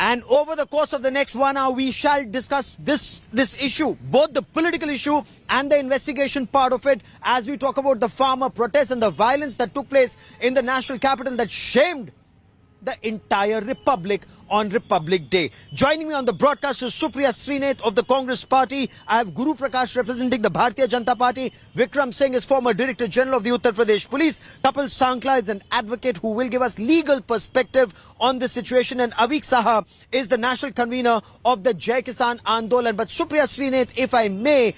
And over the course of the next 1 hour, we shall discuss this issue, both the political issue and the investigation part of it, as we talk about the farmer protests and the violence that took place in the national capital that shamed the entire Republic on Republic Day. Joining me on the broadcast is Supriya Srinath of the Congress Party. I have Guru Prakash representing the Bharatiya Janata Party. Vikram Singh is former Director General of the Uttar Pradesh Police. Kapil Sankla is an advocate who will give us legal perspective on this situation. And Avik Saha is the national convener of the Jai Kisan Andolan. But Supriya Srinath, if I may,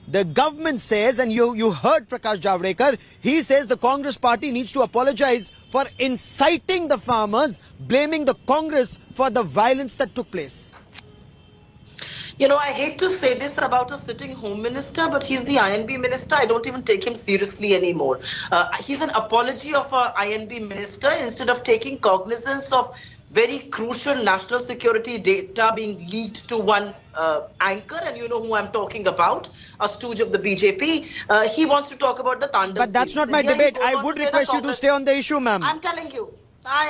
the government says, and you heard Prakash Javadekar, he says the Congress Party needs to apologize for inciting the farmers, blaming the Congress for the violence that took place. You know, I hate to say this about a sitting home minister, but he's the INB minister. I don't even take him seriously anymore. He's an apology of a INB minister instead of taking cognizance of very crucial national security data being leaked to one anchor, and you know who I'm talking about, a stooge of the BJP. He wants to talk about the Tandav. But that's not my debate. I would request you to stay on the issue, ma'am. I'm telling you. I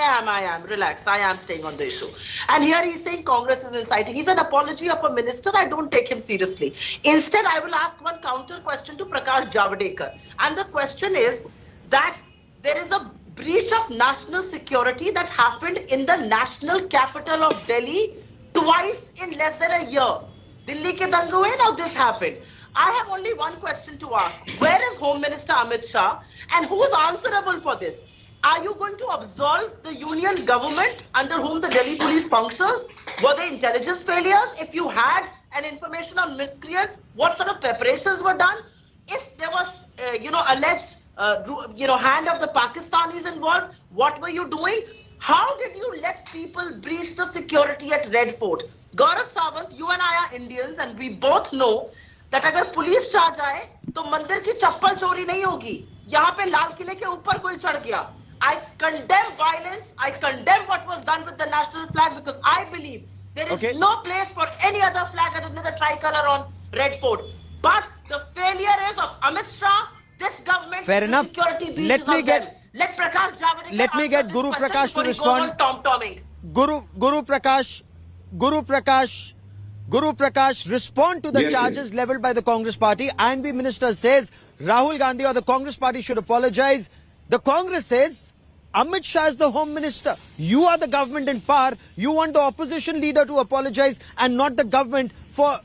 am. Relax. I am staying on the issue. And here he's saying Congress is inciting. He's an apology of a minister. I don't take him seriously. Instead, I will ask one counter question to Prakash Javadekar. And the question is that there is a breach of national security that happened in the national capital of Delhi twice in less than a year. Delhi ke dange hue, now this happened. I have only one question to ask. Where is Home Minister Amit Shah and who is answerable for this? Are you going to absolve the union government under whom the Delhi police functions? Were there intelligence failures? If you had an information on miscreants, what sort of preparations were done? If there was, alleged hand of the Pakistanis involved, what were you doing? How did you let people breach the security at Red Fort? Gaurav, Sawant, you and I are Indians and we both know that agar police charge aaye, to mandir ki chappal chori nahi hogi. Yahan pe Lal Kile ke upar koi chad gaya. I condemn violence. I condemn what was done with the national flag because I believe there is no place for any other flag other than the tricolor on Red Fort. But the failure is of Amit Shah, this government. Fair enough. Security breaches on them. Let Prakash Javadekar. Let me get Guru Prakash to respond. Guru Prakash, respond to the charges leveled by the Congress Party. INB minister says Rahul Gandhi or the Congress Party should apologize. The Congress says Amit Shah is the Home Minister. You are the government in power. You want the opposition leader to apologize and not the government for,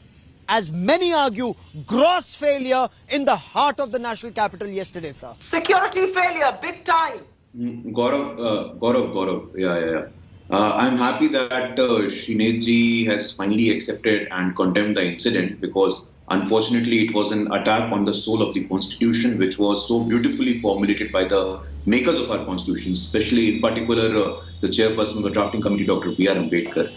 as many argue, gross failure in the heart of the national capital yesterday, sir. Security failure, big time. Gaurav. Yeah. I'm happy that Srinath ji has finally accepted and condemned the incident because unfortunately it was an attack on the soul of the constitution, which was so beautifully formulated by the makers of our constitution, especially in particular the chairperson of the drafting committee, Dr. B.R. Ambedkar.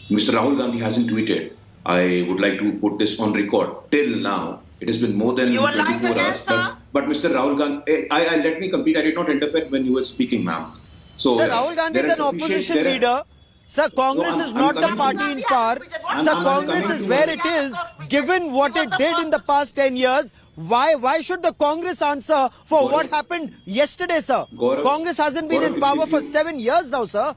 Mr. Rahul Gandhi hasn't tweeted. I would like to put this on record. Till now, it has been more than 24 hours. But Mr. Rahul Gandhi, let me complete. I did not interfere when you were speaking, ma'am. So, sir, Rahul Gandhi is an opposition leader. Sir, Congress is not the party in power. Sir, Congress is where it is. Given what it did in the past 10 years, why should the Congress answer for what happened yesterday, sir? Congress hasn't been in power for 7 years now, sir.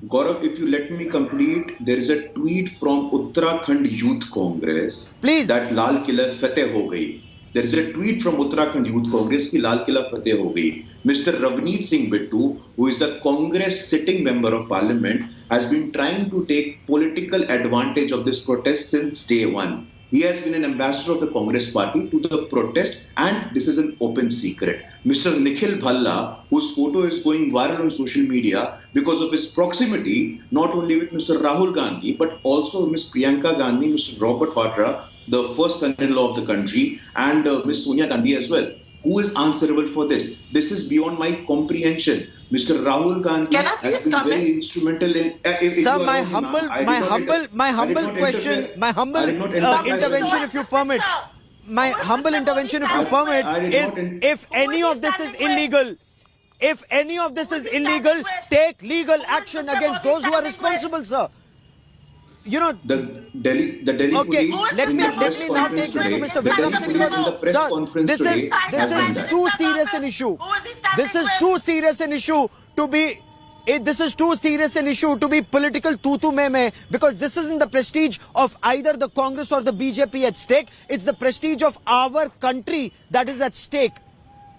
Gaurav, if you let me complete, there is a tweet from Uttarakhand Youth Congress. Please. That Lal Kila Fateh ho gayi. There is a tweet from Uttarakhand Youth Congress ki Lal Kila Fateh ho gayi. Mr. Ravneet Singh Bittu, who is a Congress sitting member of parliament, has been trying to take political advantage of this protest since day one. He has been an ambassador of the Congress party to the protest, and this is an open secret. Mr. Nikhil Bhalla, whose photo is going viral on social media because of his proximity, not only with Mr. Rahul Gandhi, but also Ms. Priyanka Gandhi, Mr. Robert Vadra, the first son-in-law of the country, and Ms. Sonia Gandhi as well. Who is answerable for this? This is beyond my comprehension. Mr. Rahul Gandhi has been very instrumental in. Sir, my humble intervention, if you permit. My humble intervention, if you permit, is if any of this is illegal. If any of this is illegal, take legal action against those who are responsible, sir. You know, the Delhi police. Let me now take this to Mr. Vikram Singh. This is too serious an issue. This is too serious an issue to be This is too serious an issue to be political tutu me, because this isn't the prestige of either the Congress or the BJP at stake. It's the prestige of our country that is at stake.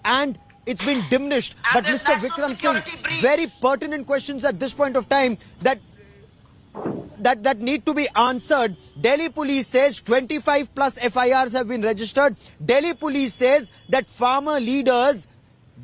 And it's been diminished. And But Mr. Vikram Singh, breach. very pertinent questions at this point of time that need to be answered. Delhi police says 25 plus FIRs have been registered. Delhi police says that farmer leaders,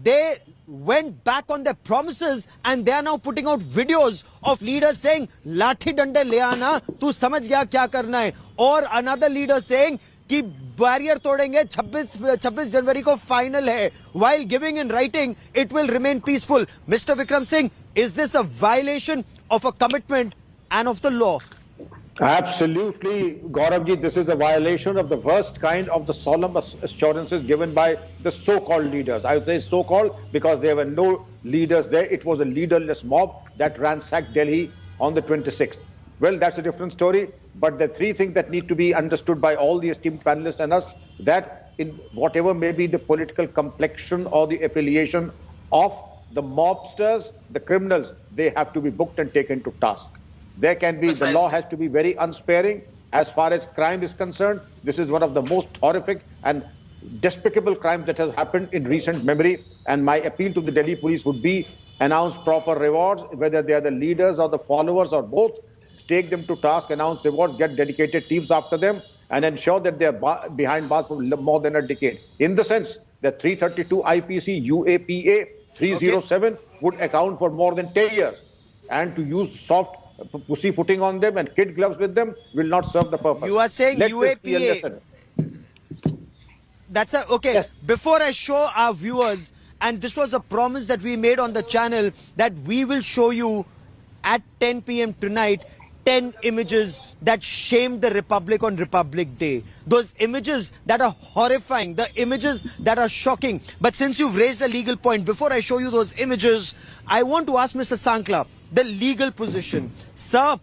they went back on their promises and they are now putting out videos of leaders saying लाठी डंडे ले आना, तू समझ गया क्या करना है. Or another leader saying कि बैरियर तोड़ेंगे, 26 जनवरी को फाइनल है, while giving in writing it will remain peaceful. Mr. Vikram Singh, is this a violation of a commitment and of the law? Absolutely, Gauravji, this is a violation of the worst kind of the solemn assurances given by the so-called leaders. I would say so-called because there were no leaders there. It was a leaderless mob that ransacked Delhi on the 26th. Well, that's a different story. But the three things that need to be understood by all the esteemed panelists and us, that in whatever may be the political complexion or the affiliation of the mobsters, the criminals, they have to be booked and taken to task. There can be, the law has to be very unsparing as far as crime is concerned. This is one of the most horrific and despicable crimes that has happened in recent memory. And my appeal to the Delhi police would be announce proper rewards, whether they are the leaders or the followers or both. Take them to task, announce rewards, get dedicated teams after them, and ensure that they are behind bars for more than a decade. In the sense that 332 IPC UAPA 307 would account for more than 10 years. And to use soft pussyfooting on them and kid gloves with them will not serve the purpose. You are saying Let UAPA. That's okay. Yes. Before I show our viewers, and this was a promise that we made on the channel, that we will show you at 10 p.m. tonight 10 images that shamed the Republic on Republic Day. Those images that are horrifying, the images that are shocking. But since you've raised a legal point, before I show you those images, I want to ask Mr. Sankla the legal position. Sir,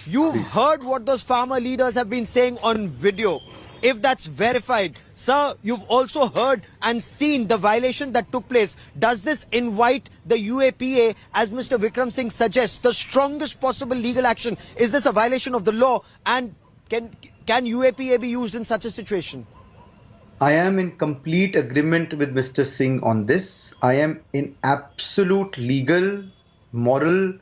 you've heard what those farmer leaders have been saying on video. If that's verified, sir, you've also heard and seen the violation that took place. Does this invite the UAPA, as Mr. Vikram Singh suggests, the strongest possible legal action? Is this a violation of the law? And can UAPA be used in such a situation? I am in complete agreement with Mr. Singh on this. I am in absolute legal, moral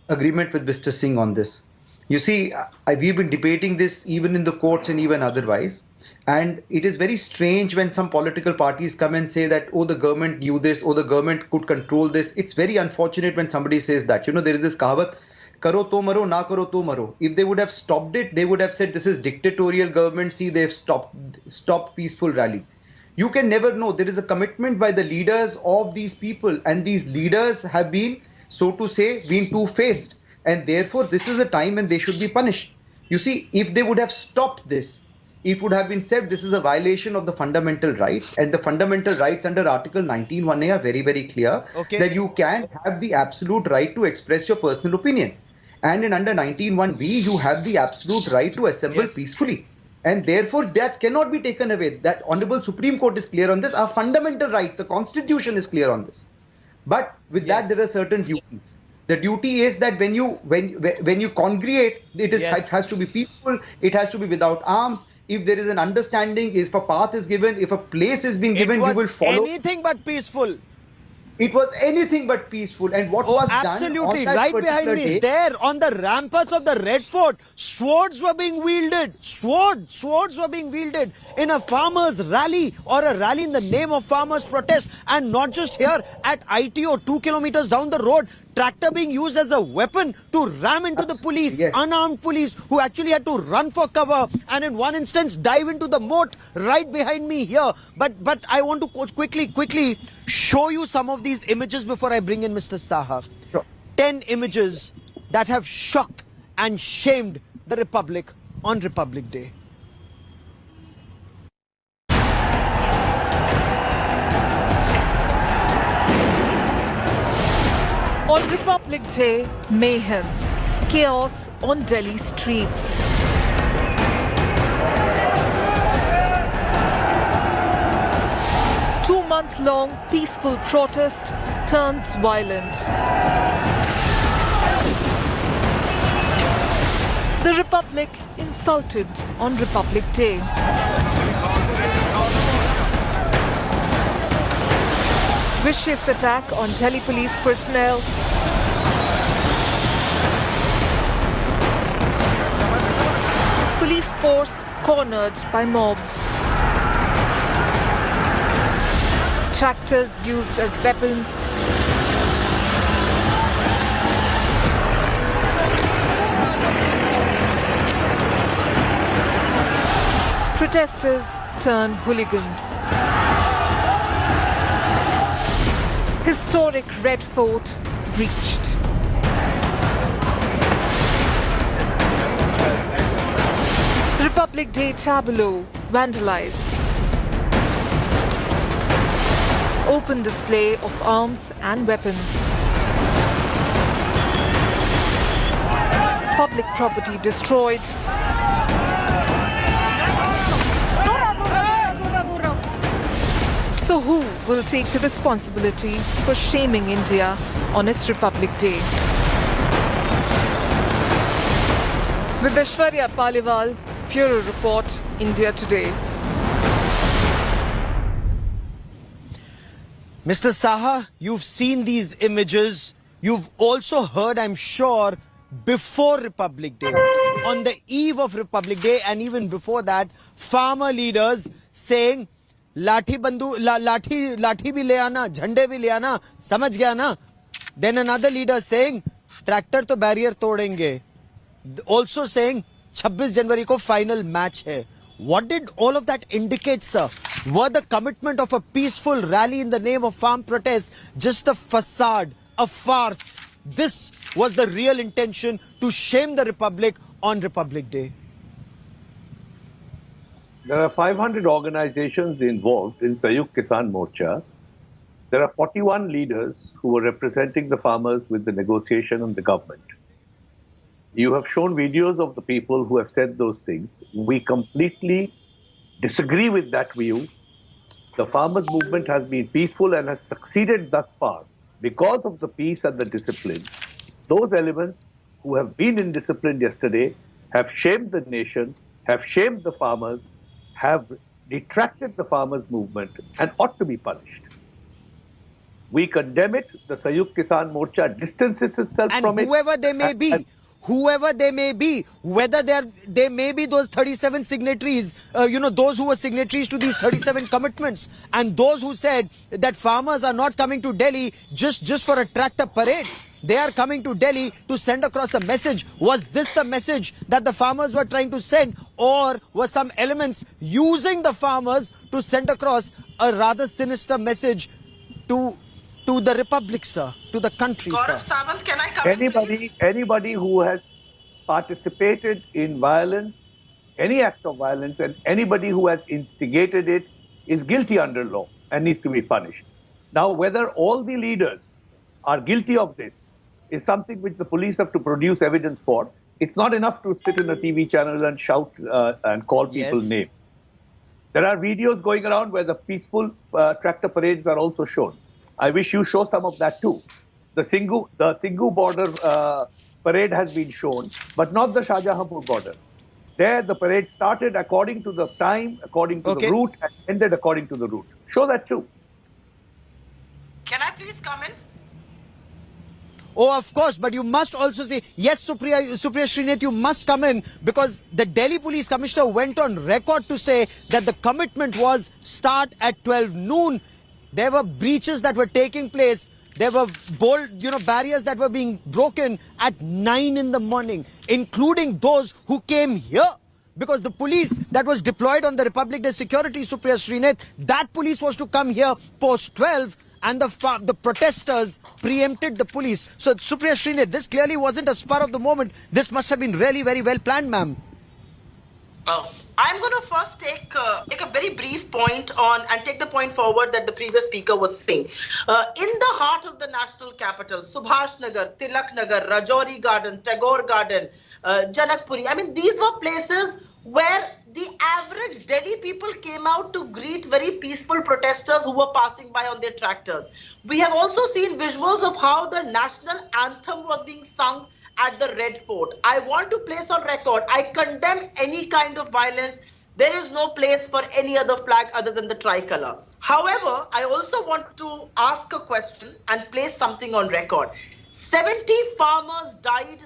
agreement with Mr. Singh on this. You see, we've been debating this even in the courts and even otherwise. And it is very strange when some political parties come and say that, oh, the government knew this, oh, the government could control this. It's very unfortunate when somebody says that. You know, there is this kahavat, karo to maro, na karo to maro. If they would have stopped it, they would have said this is dictatorial government. See, they've stopped peaceful rally. You can never know. There is a commitment by the leaders of these people. And these leaders have been, so to say, been two-faced. And therefore, this is a time when they should be punished. You see, if they would have stopped this, it would have been said this is a violation of the fundamental rights. And the fundamental rights under Article 19(1)A are very, very clear. Okay. That you can have the absolute right to express your personal opinion. And in under 19(1)B, you have the absolute right to assemble peacefully. And therefore, that cannot be taken away. That Honorable Supreme Court is clear on this. Our fundamental rights, the Constitution is clear on this. But with that, there are certain duties. The duty is that when you congregate, it has to be peaceful, it has to be without arms. If there is an understanding, if a path is given, if a place is being given, you will follow. Anything but peaceful. It was anything but peaceful. And what was absolutely done on that right behind me, day, there on the ramparts of the Red Fort, swords were being wielded. Swords were being wielded in a farmers' rally or a rally in the name of farmers' protest. And not just here at ITO, 2 kilometers down the road, tractor being used as a weapon to ram into the police, unarmed police who actually had to run for cover and in one instance dive into the moat right behind me here. But I want to quickly show you some of these images before I bring in Mr. Saha. Sure. 10 images that have shocked and shamed the Republic on Republic Day. On Republic Day, mayhem, chaos on Delhi streets. Two-month-long peaceful protest turns violent. The Republic insulted on Republic Day. Vicious attack on Delhi police personnel. Police force cornered by mobs. Tractors used as weapons. Protesters turn hooligans. Historic Red Fort breached. Republic Day tableau vandalized. Open display of arms and weapons. Public property destroyed. So who will take the responsibility for shaming India on its Republic Day? With Aishwarya Paliwal, Bureau Report, India Today. Mr. Saha, you've seen these images. You've also heard, I'm sure, before Republic Day, on the eve of Republic Day and even before that, farmer leaders saying, लाठी भी ले आना, झंडे भी ले आना, समझ गया ना? Then another leader saying, tractor तो बैरियर तोड़ेंगे. Also saying, 26 जनवरी को final match है. What did all of that indicate, sir? Were the commitment of a peaceful rally in the name of farm protest just a facade, a farce? This was the real intention to shame the Republic on Republic Day. There are 500 organizations involved in Sayukt Kisan Morcha. There are 41 leaders who were representing the farmers with the negotiation and the government. You have shown videos of the people who have said those things. We completely disagree with that view. The farmers' movement has been peaceful and has succeeded thus far because of the peace and the discipline. Those elements who have been indisciplined yesterday have shamed the nation, have shamed the farmers, have detracted the farmers' movement and ought to be punished. We condemn it. The Sayukt Kisan Morcha distances itself from it. And whoever they may be, whoever they may be, whether they may be those 37 signatories, those who were signatories to these 37 commitments, and those who said that farmers are not coming to Delhi just for a tractor parade. They are coming to Delhi to send across a message. Was this the message that the farmers were trying to send, or were some elements using the farmers to send across a rather sinister message to the Republic, sir, to the country, Gaurav, sir? Sawant, can I come in, please? Anybody who has participated in violence, any act of violence, and anybody who has instigated it is guilty under law and needs to be punished. Now, whether all the leaders are guilty of this is something which the police have to produce evidence for. It's not enough to sit in a TV channel and shout and call people names. There are videos going around where the peaceful tractor parades are also shown. I wish you show some of that too. The Singhu border parade has been shown, but not the Shahjahanpur border. There, the parade started according to the time, according to the route, and ended according to the route. Show that too. Can I please come in? Oh, of course, but you must also say, yes, Supriya Srinath, you must come in, because the Delhi Police Commissioner went on record to say that the commitment was start at 12 noon. There were breaches that were taking place. There were barriers that were being broken at 9 in the morning, including those who came here. Because the police that was deployed on the Republic Day security, Supriya Srinath, that police was to come here post 12. And the protesters preempted the police. So, Supriya Srinath, this clearly wasn't a spur of the moment. This must have been really very well planned, ma'am. I'm going to first take a very brief point on and take the point forward that the previous speaker was saying. In the heart of the national capital, Subhash Nagar, Tilak Nagar, Rajouri Garden, Tagore Garden, Janakpuri. I mean, these were places where the average Delhi people came out to greet very peaceful protesters who were passing by on their tractors. We have also seen visuals of how the national anthem was being sung at the Red Fort. I want to place on record, I condemn any kind of violence. There is no place for any other flag other than the tricolor. However, I also want to ask a question and place something on record. 70 farmers died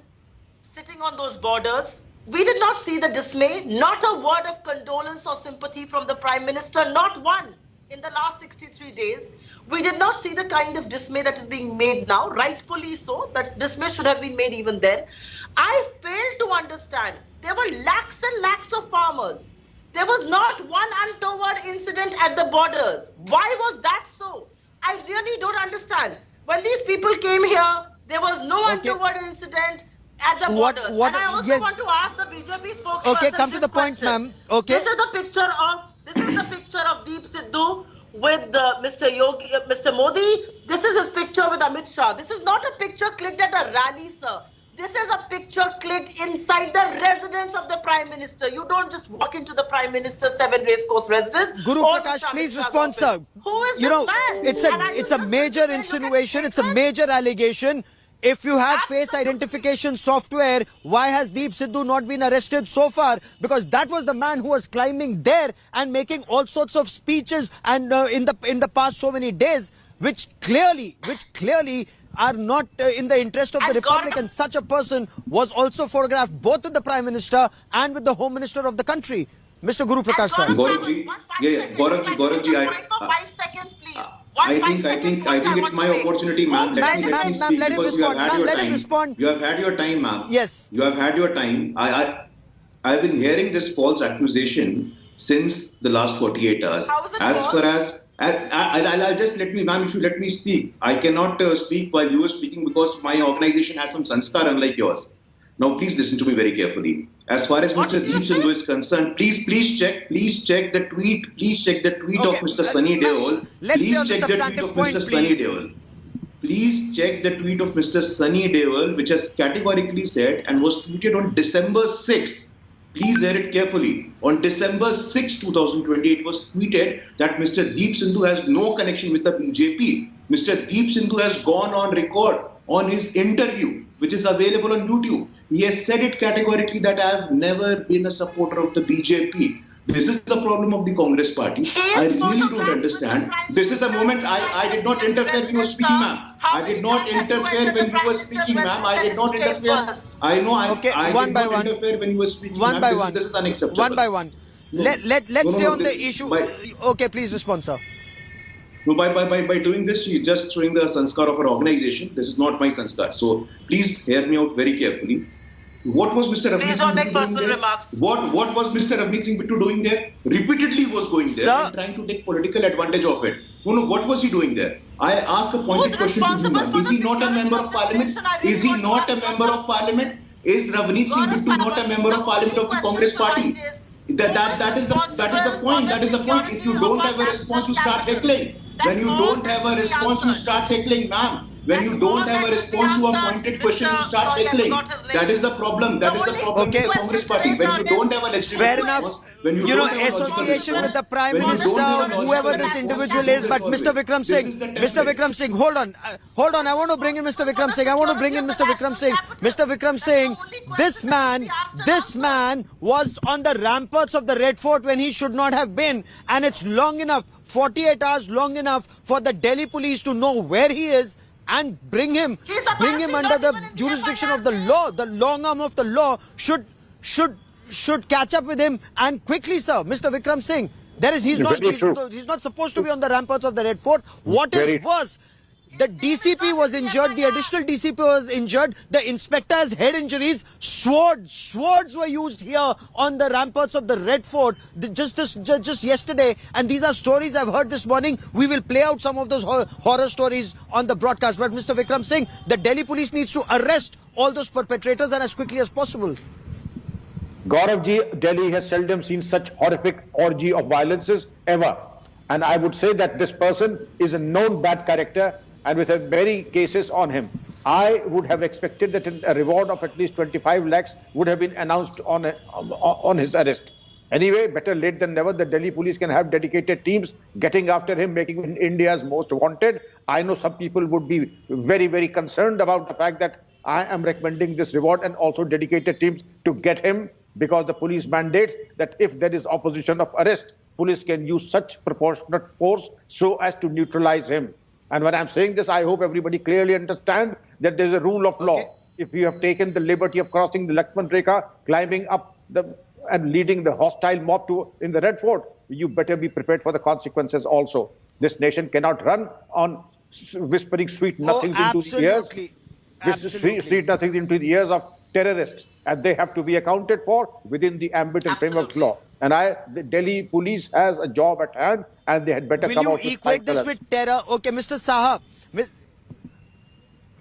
sitting on those borders. We did not see the dismay, not a word of condolence or sympathy from the Prime Minister, not one in the last 63 days. We did not see the kind of dismay that is being made now, rightfully so. That dismay should have been made even then. I fail to understand. There were lakhs and lakhs of farmers. There was not one untoward incident at the borders. Why was that so? I really don't understand. When these people came here, there was no untoward incident at the borders. And I also want to ask the BJP spokesperson. Okay, come to the point, ma'am. Okay. This is the picture of Deep Sidhu with Mr. Modi. This is his picture with Amit Shah. This is not a picture clicked at a rally, sir. This is a picture clicked inside the residence of the Prime Minister. You don't just walk into the Prime Minister's 7 Racecourse residence. Guru Prakash, please respond, sir. Who is this man? It's a major insinuation. It's a major allegation. If you have face identification software, why has Deep Sidhu not been arrested so far? Because that was the man who was climbing there and making all sorts of speeches and in the past so many days, which clearly are not in the interest of the Republic. And such a person was also photographed both with the Prime Minister and with the Home Minister of the country. Mr. Guru Prakash, sir. Gaurav ji, for 5 seconds, please. I think it's my opportunity, ma'am. Let me speak because you have had your time. You have had your time, ma'am. Yes. You have had your time. I've been hearing this false accusation since the last 48 hours. How is it as false? far as I'll just ma'am, if you let me speak. I cannot speak while you are speaking because my organization has some sanskar unlike yours. Now, please listen to me very carefully. As far as Mr. Deep Sidhu is concerned, please check the tweet. Please check the tweet of Mr. Sunny Deol. Please check the tweet of Mr. Sunny Deol. Please check the tweet of Mr. Sunny Deol, which has categorically said and was tweeted on December 6th. Please hear it carefully. On December 6, 2020, it was tweeted that Mr. Deep Sidhu has no connection with the BJP. Mr. Deep Sidhu has gone on record on his interview, which is available on YouTube. He has said it categorically that I have never been a supporter of the BJP. This is the problem of the Congress party. I really don't understand. This is a moment I did not interfere when you were speaking, ma'am. I did not interfere when you were speaking, ma'am. I did not interfere. I know I did not interfere when you were speaking, ma'am. This is unacceptable. One by one. Let's stay on the issue. Okay, please respond, sir. No, by doing this, she's just showing the sanskar of her organization. This is not my sanskar. So please hear me out very carefully. What was Mr. Please don't make personal remarks. What was Mr. Ravneet Singh Bittu doing there? Repeatedly was going there and trying to take political advantage of it. No, what was he doing there? I ask a pointed question to him. Is he not a member of parliament? Is he not a member of parliament? Is Ravneet Singh Bittu not a member of parliament of the Congress party? That is the point. That is the point. If you don't have a response, you start heckling. When you don't have a response, you start heckling, ma'am. When you don't have a response to a pointed question, you start heckling. That is the problem. That is the problem with the Congress party. When you don't have a legitimate response, when you don't have a association with the Prime Minister, whoever this individual is, but Mr. Vikram Singh, hold on. I want to bring in Mr. Vikram Singh. Mr. Vikram Singh, this man was on the ramparts of the Red Fort when he should not have been, and it's long enough. 48 hours long enough for the Delhi police to know where he is and bring him under the jurisdiction of the law. The long arm of the law should catch up with him and quickly, sir. Mr. Vikram Singh, he's not supposed to be on the ramparts of the Red Fort. What is worse? The DCP was injured, the additional DCP was injured, the inspector has head injuries, swords were used here on the ramparts of the Red Fort just yesterday, and these are stories I've heard this morning. We will play out some of those horror stories on the broadcast, but Mr. Vikram Singh, the Delhi police needs to arrest all those perpetrators and as quickly as possible. Gaurav ji, Delhi has seldom seen such horrific orgy of violences ever, and I would say that this person is a known bad character and with many cases on him. I would have expected that a reward of at least 25 lakhs would have been announced on his arrest. Anyway, better late than never. The Delhi police can have dedicated teams getting after him, making him India's most wanted. I know some people would be very, very concerned about the fact that I am recommending this reward and also dedicated teams to get him, because the police mandates that if there is opposition of arrest, police can use such proportionate force so as to neutralize him. And when I'm saying this, I hope everybody clearly understands that there's a rule of law. If you have taken the liberty of crossing the Lakshman Rekha, climbing up and leading the hostile mob in the Red Fort, you better be prepared for the consequences also. This nation cannot run on whispering sweet nothings into the ears. Sweet nothings into the ears of terrorists, and they have to be accounted for within the ambit and framework of law. And the Delhi police has a job at hand, and they had better come out with. Will you equate this with terror? Okay, Mr. Saha.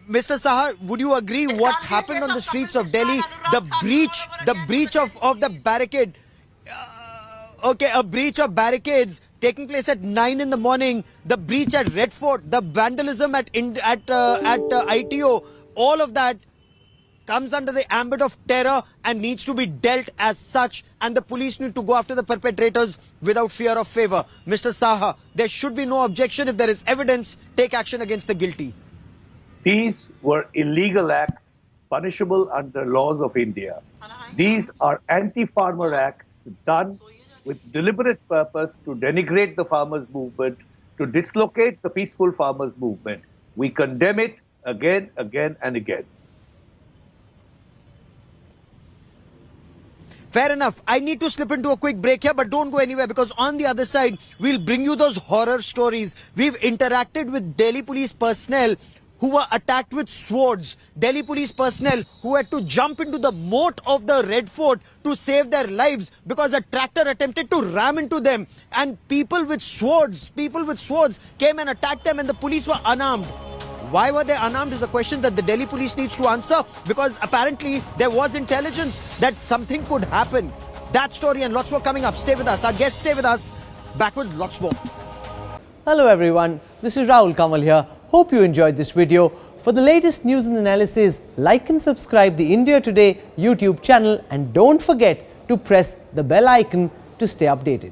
Mr. Saha, would you agree what happened on the streets of Delhi? The breach of the barricade. A breach of barricades taking place at 9 in the morning. The breach at Red Fort, the vandalism at ITO, all of that comes under the ambit of terror and needs to be dealt as such, and the police need to go after the perpetrators without fear of favor. Mr. Saha, there should be no objection. If there is evidence, take action against the guilty. These were illegal acts punishable under laws of India. These are anti-farmer acts done with deliberate purpose to denigrate the farmers' movement, to dislocate the peaceful farmers' movement. We condemn it again, again and again. Fair enough. I need to slip into a quick break here, but don't go anywhere, because on the other side, we'll bring you those horror stories. We've interacted with Delhi police personnel who were attacked with swords. Delhi police personnel who had to jump into the moat of the Red Fort to save their lives because a tractor attempted to ram into them. And people with swords came and attacked them, and the police were unarmed. Why were they unarmed is a question that the Delhi police needs to answer, because apparently there was intelligence that something could happen. That story and lots more coming up. Stay with us. Our guests stay with us. Back with lots more. Hello everyone, this is Rahul Kumar here. Hope you enjoyed this video. For the latest news and analysis, like and subscribe the India Today YouTube channel, and don't forget to press the bell icon to stay updated.